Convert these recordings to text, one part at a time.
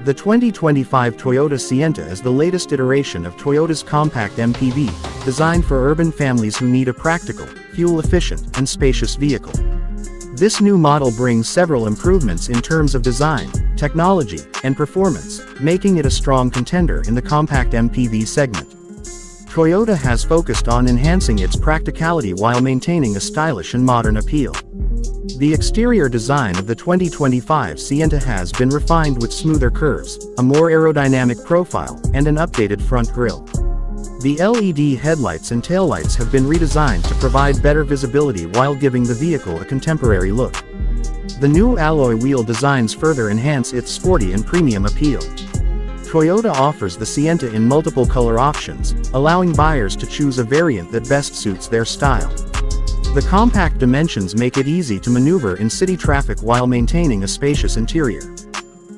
The 2025 Toyota Sienta is the latest iteration of Toyota's compact MPV, designed for urban families who need a practical, fuel-efficient, and spacious vehicle. This new model brings several improvements in terms of design, technology, and performance, making it a strong contender in the compact MPV segment. Toyota has focused on enhancing its practicality while maintaining a stylish and modern appeal. The exterior design of the 2025 Sienta has been refined with smoother curves, a more aerodynamic profile, and an updated front grille. The LED headlights and taillights have been redesigned to provide better visibility while giving the vehicle a contemporary look. The new alloy wheel designs further enhance its sporty and premium appeal. Toyota offers the Sienta in multiple color options, allowing buyers to choose a variant that best suits their style. The compact dimensions make it easy to maneuver in city traffic while maintaining a spacious interior.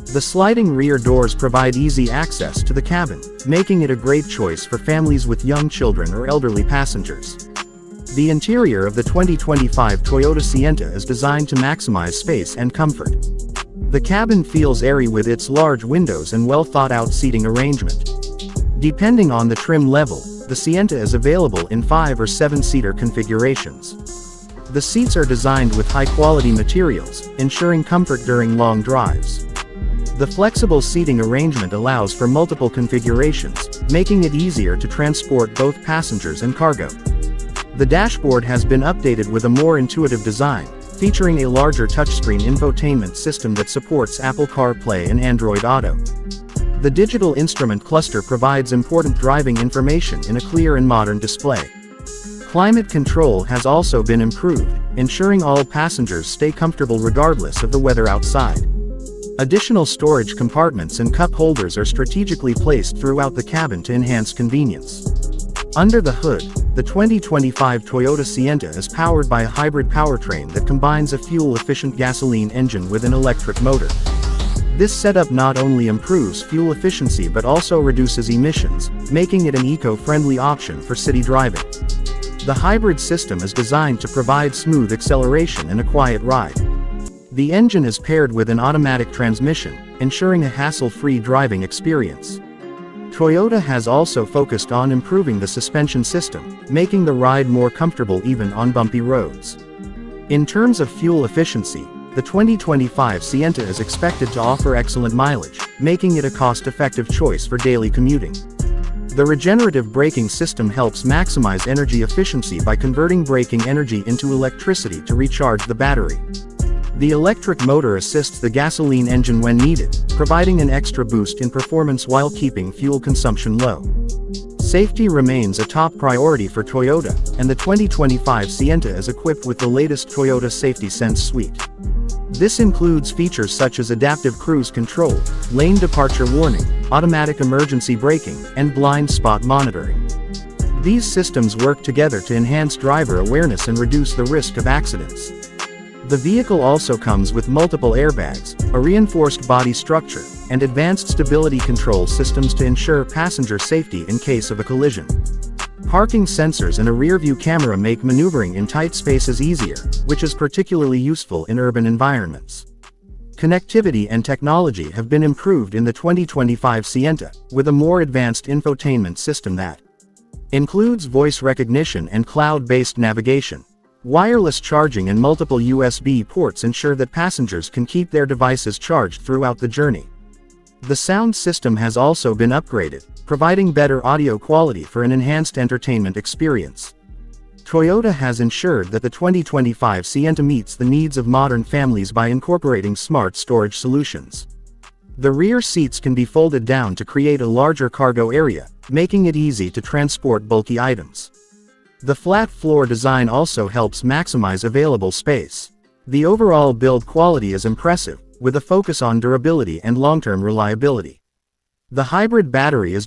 The sliding rear doors provide easy access to the cabin, making it a great choice for families with young children or elderly passengers. The interior of the 2025 Toyota Sienta is designed to maximize space and comfort. The cabin feels airy with its large windows and well-thought-out seating arrangement. Depending on the trim level, the Sienta is available in 5 or 7-seater configurations. The seats are designed with high-quality materials, ensuring comfort during long drives. The flexible seating arrangement allows for multiple configurations, making it easier to transport both passengers and cargo. The dashboard has been updated with a more intuitive design, featuring a larger touchscreen infotainment system that supports Apple CarPlay and Android Auto. The digital instrument cluster provides important driving information in a clear and modern display. Climate control has also been improved, ensuring all passengers stay comfortable regardless of the weather outside. Additional storage compartments and cup holders are strategically placed throughout the cabin to enhance convenience. Under the hood, the 2025 Toyota Sienta is powered by a hybrid powertrain that combines a fuel-efficient gasoline engine with an electric motor. This setup not only improves fuel efficiency but also reduces emissions, making it an eco-friendly option for city driving. The hybrid system is designed to provide smooth acceleration and a quiet ride. The engine is paired with an automatic transmission, ensuring a hassle-free driving experience. Toyota has also focused on improving the suspension system, making the ride more comfortable even on bumpy roads. In terms of fuel efficiency, the 2025 Sienta is expected to offer excellent mileage, making it a cost-effective choice for daily commuting. The regenerative braking system helps maximize energy efficiency by converting braking energy into electricity to recharge the battery. The electric motor assists the gasoline engine when needed, providing an extra boost in performance while keeping fuel consumption low. Safety remains a top priority for Toyota, and the 2025 Sienta is equipped with the latest Toyota Safety Sense suite. This includes features such as adaptive cruise control, lane departure warning, automatic emergency braking, and blind spot monitoring. These systems work together to enhance driver awareness and reduce the risk of accidents. The vehicle also comes with multiple airbags, a reinforced body structure, and advanced stability control systems to ensure passenger safety in case of a collision. Parking sensors and a rear-view camera make maneuvering in tight spaces easier, which is particularly useful in urban environments. Connectivity and technology have been improved in the 2025 Sienta, with a more advanced infotainment system that includes voice recognition and cloud-based navigation. Wireless charging and multiple USB ports ensure that passengers can keep their devices charged throughout the journey. The sound system has also been upgraded, providing better audio quality for an enhanced entertainment experience. Toyota has ensured that the 2025 Sienta meets the needs of modern families by incorporating smart storage solutions. The rear seats can be folded down to create a larger cargo area, making it easy to transport bulky items. The flat floor design also helps maximize available space. The overall build quality is impressive, with a focus on durability and long-term reliability. The hybrid battery is